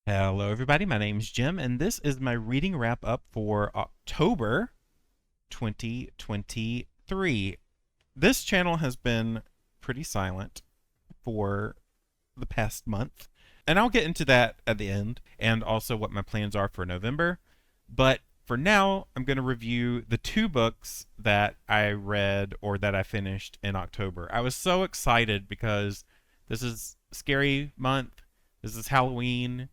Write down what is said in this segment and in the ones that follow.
Hello, everybody. My name's Jim, and this is my reading wrap up for October 2023. This channel has been pretty silent for the past month, and I'll get into that at the end and also what my plans are for November. But for now, I'm going to review the two books that I read or that I finished in October. I was so excited because this is scary month, this is Halloween,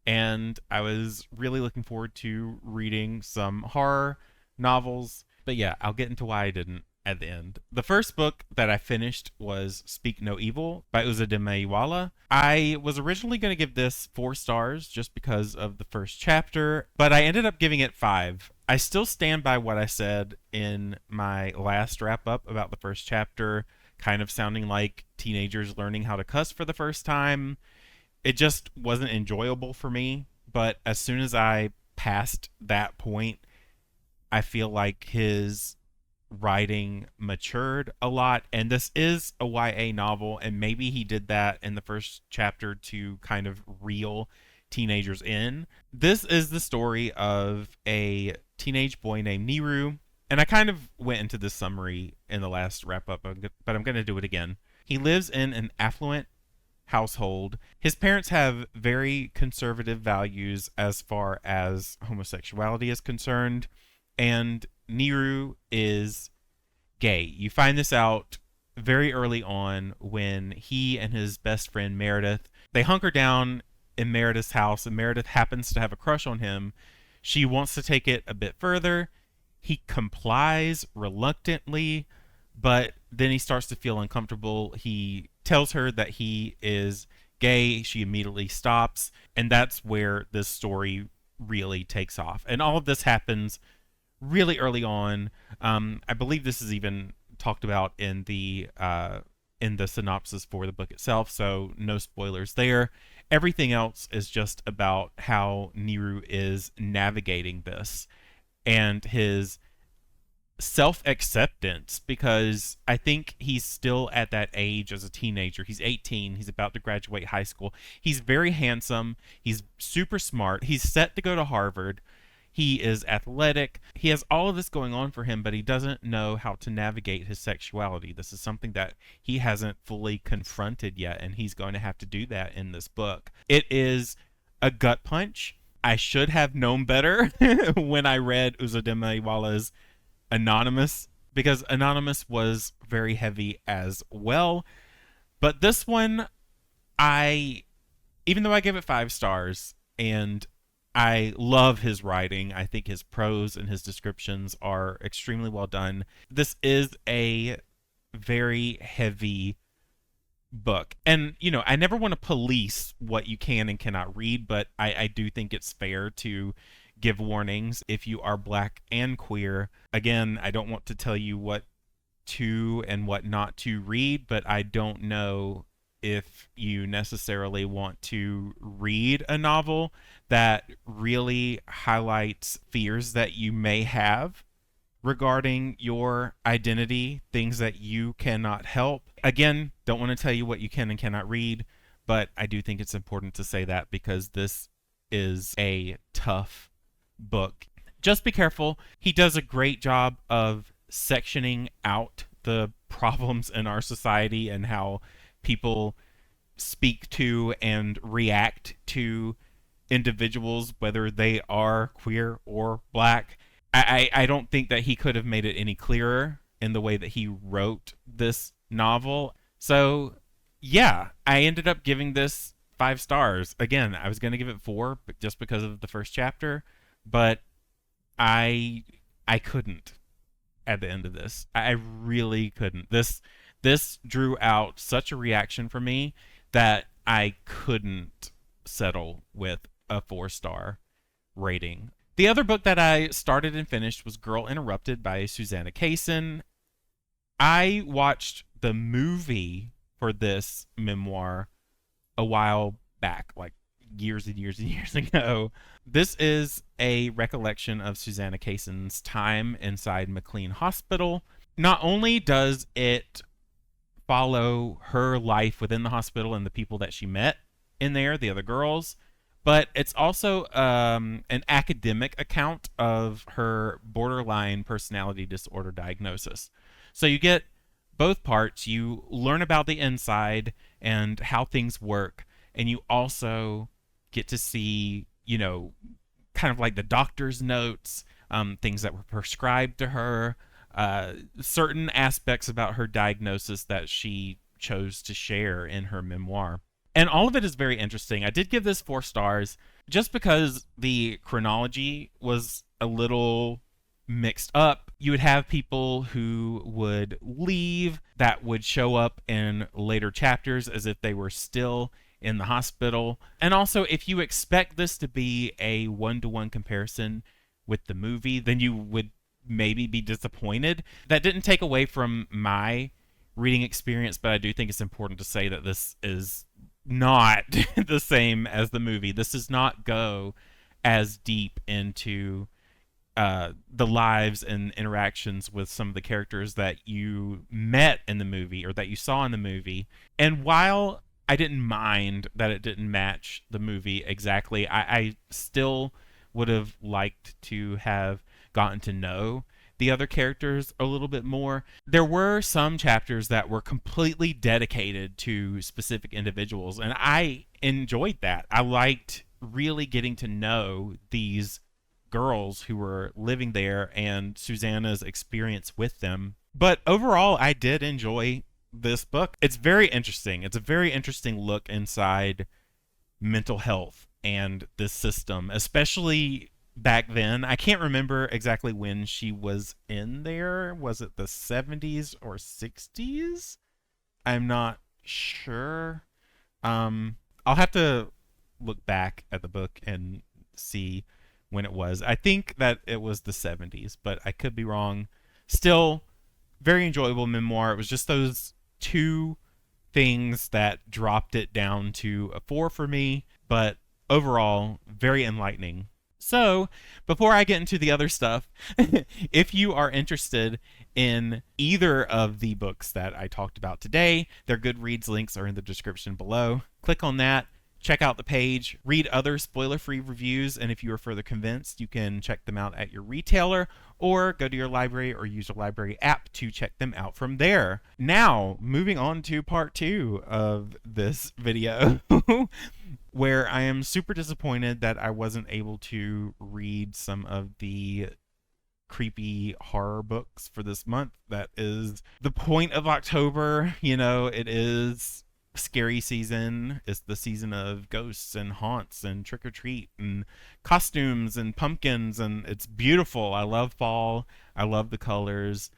and I was really looking forward to reading some horror novels. But yeah, I'll get into why I didn't at the end. The first book that I finished was Speak No Evil by Uzodimma. I was originally going to give this 4 stars just because of the first chapter, but I ended up giving it 5. I still stand by what I said in my last wrap up about the first chapter, kind of sounding like teenagers learning how to cuss for the first time. It just wasn't enjoyable for me, but as soon as I passed that point, I feel like his writing matured a lot, and this is a YA novel, and maybe he did that in the first chapter to kind of reel teenagers in. This is the story of a teenage boy named Niru, and I kind of went into this summary in the last wrap up, but I'm going to do it again. He lives in an affluent household. His parents have very conservative values as far as homosexuality is concerned, and Niru is gay. You find this out very early on when he and his best friend Meredith, they hunker down in Meredith's house, and Meredith happens to have a crush on him. She wants to take it a bit further. He complies reluctantly, but then he starts to feel uncomfortable. He tells her that he is gay. She immediately stops, and that's where this story really takes off. And all of this happens really early on. I believe this is even talked about in the synopsis for the book itself, so no spoilers there. Everything else is just about how Niru is navigating this and his self acceptance, because I think he's still at that age as a teenager. He's 18, he's about to graduate high school. He's very handsome, he's super smart, he's set to go to Harvard. He is athletic. He has all of this going on for him, but he doesn't know how to navigate his sexuality. This is something that he hasn't fully confronted yet, and he's going to have to do that in this book. It is a gut punch. I should have known better when I read Uzodimma Anonymous, because Anonymous was very heavy as well. But this one, even though I gave it 5 stars, and I love his writing, I think his prose and his descriptions are extremely well done, this is a very heavy book. And, I never want to police what you can and cannot read, but I do think it's fair to give warnings if you are black and queer. Again, I don't want to tell you what to and what not to read, but I don't know if you necessarily want to read a novel that really highlights fears that you may have regarding your identity, things that you cannot help. Again, don't want to tell you what you can and cannot read, but I do think it's important to say that because this is a tough book. Just be careful. He does a great job of sectioning out the problems in our society and how people speak to and react to individuals, whether they are queer or black. I don't think that he could have made it any clearer in the way that he wrote this novel. So, yeah, I ended up giving this 5 stars. Again, I was going to give it 4 just because of the first chapter, but I couldn't at the end of this. I really couldn't. This drew out such a reaction from me that I couldn't settle with a 4-star rating. The other book that I started and finished was Girl Interrupted by Susanna Kaysen. I watched the movie for this memoir a while back, like years and years and years ago. This is a recollection of Susanna Kaysen's time inside McLean Hospital. Not only does it follow her life within the hospital and the people that she met in there, the other girls, but it's also an academic account of her borderline personality disorder diagnosis. So you get both parts. You learn about the inside and how things work, and you also get to see, kind of like the doctor's notes, things that were prescribed to her, certain aspects about her diagnosis that she chose to share in her memoir. And all of it is very interesting. I did give this 4 stars just because the chronology was a little mixed up. You would have people who would leave that would show up in later chapters as if they were still in the hospital. And also, if you expect this to be a 1-to-1 comparison with the movie, then you would maybe be disappointed. That didn't take away from my reading experience, but I do think it's important to say that this is not the same as the movie. This does not go as deep into the lives and interactions with some of the characters that you met in the movie or that you saw in the movie. And while I didn't mind that it didn't match the movie exactly, I still would have liked to have gotten to know the other characters a little bit more. There were some chapters that were completely dedicated to specific individuals, and I enjoyed that. I liked really getting to know these girls who were living there and Susanna's experience with them. But overall, I did enjoy this book. It's very interesting. It's a very interesting look inside mental health and this system, especially back then. I can't remember exactly when she was in there. Was it the 70s or 60s? I'm not sure. I'll have to look back at the book and see when it was. I think that it was the 70s, but I could be wrong. Still, very enjoyable memoir. It was just those 2 things that dropped it down to a 4 for me, but overall, very enlightening. So, before I get into the other stuff, if you are interested in either of the books that I talked about today, their Goodreads links are in the description below. Click on that, check out the page, read other spoiler-free reviews, and if you are further convinced, you can check them out at your retailer or go to your library or use your library app to check them out from there. Now, moving on to part 2 of this video, where I am super disappointed that I wasn't able to read some of the creepy horror books for this month. That is the point of October. It is scary season. It's the season of ghosts and haunts and trick or treat and costumes and pumpkins, and it's beautiful. I love fall. I love the colors.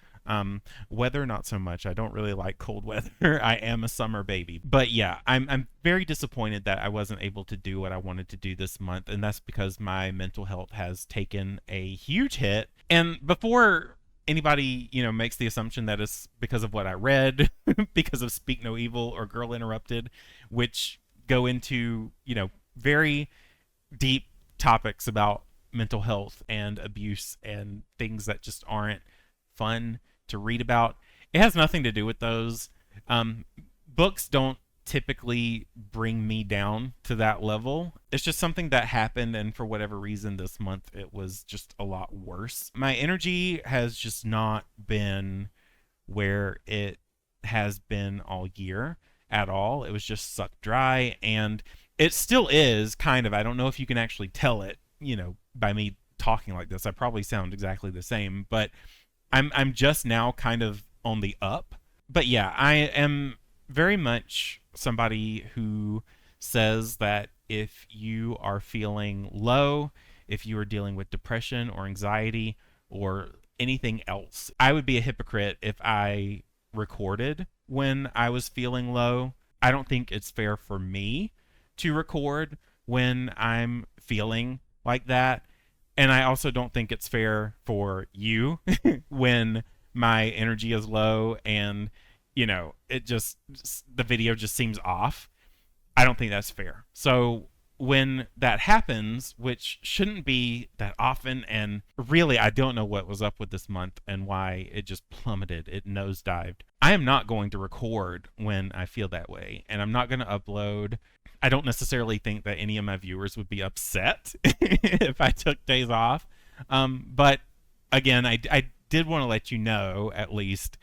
Weather, not so much. I don't really like cold weather. I am a summer baby. But yeah, I'm very disappointed that I wasn't able to do what I wanted to do this month, and that's because my mental health has taken a huge hit. And before anybody, makes the assumption that it's because of what I read, because of Speak No Evil or Girl Interrupted, which go into, very deep topics about mental health and abuse and things that just aren't fun to read about. It has nothing to do with those. Books don't typically bring me down to that level. It's just something that happened, and for whatever reason this month it was just a lot worse. My energy has just not been where it has been all year at all. It was just sucked dry, and it still is kind of. I don't know if you can actually tell it, by me talking like this. I probably sound exactly the same, but I'm just now kind of on the up. But yeah, I am very much somebody who says that if you are feeling low, if you are dealing with depression or anxiety or anything else, I would be a hypocrite if I recorded when I was feeling low. I don't think it's fair for me to record when I'm feeling like that. And I also don't think it's fair for you when my energy is low and, the video just seems off. I don't think that's fair. So when that happens, which shouldn't be that often, and really I don't know what was up with this month and why it just plummeted, it nosedived. I am not going to record when I feel that way, and I'm not going to upload. I don't necessarily think that any of my viewers would be upset if I took days off. But again, I did want to let you know at least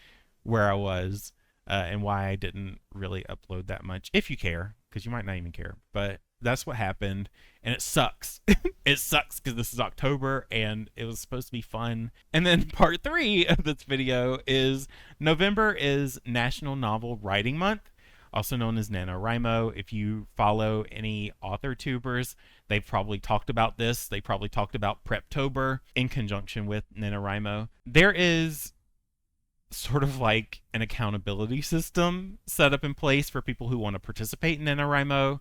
where I was and why I didn't really upload that much, if you care, because you might not even care. But that's what happened, and it sucks. It sucks because this is October, and it was supposed to be fun. And then part 3 of this video is November is National Novel Writing Month, also known as NaNoWriMo. If you follow any author tubers, they've probably talked about this. They probably talked about Preptober in conjunction with NaNoWriMo. There is sort of like an accountability system set up in place for people who want to participate in NaNoWriMo,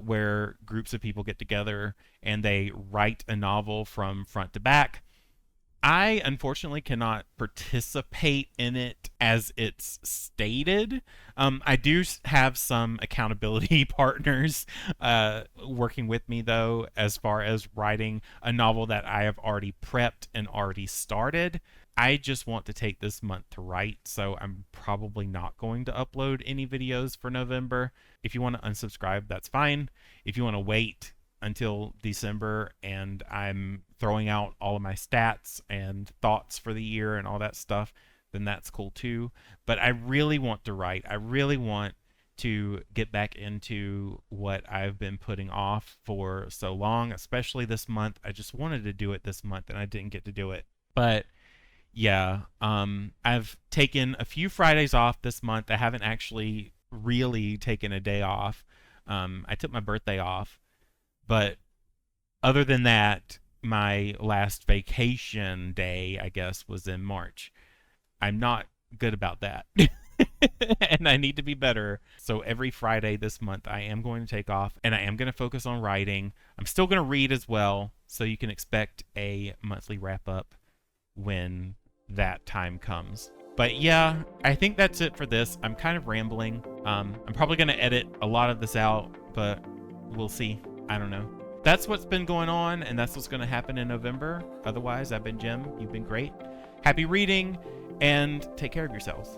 where groups of people get together and they write a novel from front to back. I unfortunately cannot participate in it as it's stated. I do have some accountability partners working with me, though, as far as writing a novel that I have already prepped and already started. I just want to take this month to write, so I'm probably not going to upload any videos for November. If you want to unsubscribe, that's fine. If you want to wait until December and I'm throwing out all of my stats and thoughts for the year and all that stuff, then that's cool too. But I really want to write. I really want to get back into what I've been putting off for so long, especially this month. I just wanted to do it this month and I didn't get to do it. But yeah, I've taken a few Fridays off this month. I haven't actually really taken a day off. I took my birthday off, but other than that, my last vacation day, I guess, was in March. I'm not good about that. And I need to be better. So every Friday this month, I am going to take off and I am going to focus on writing. I'm still going to read as well, so you can expect a monthly wrap up when that time comes. But yeah, I think that's it for this. I'm kind of rambling. I'm probably going to edit a lot of this out, but we'll see. I don't know. That's what's been going on, and that's what's going to happen in November. Otherwise, I've been Jim. You've been great. Happy reading, and take care of yourselves.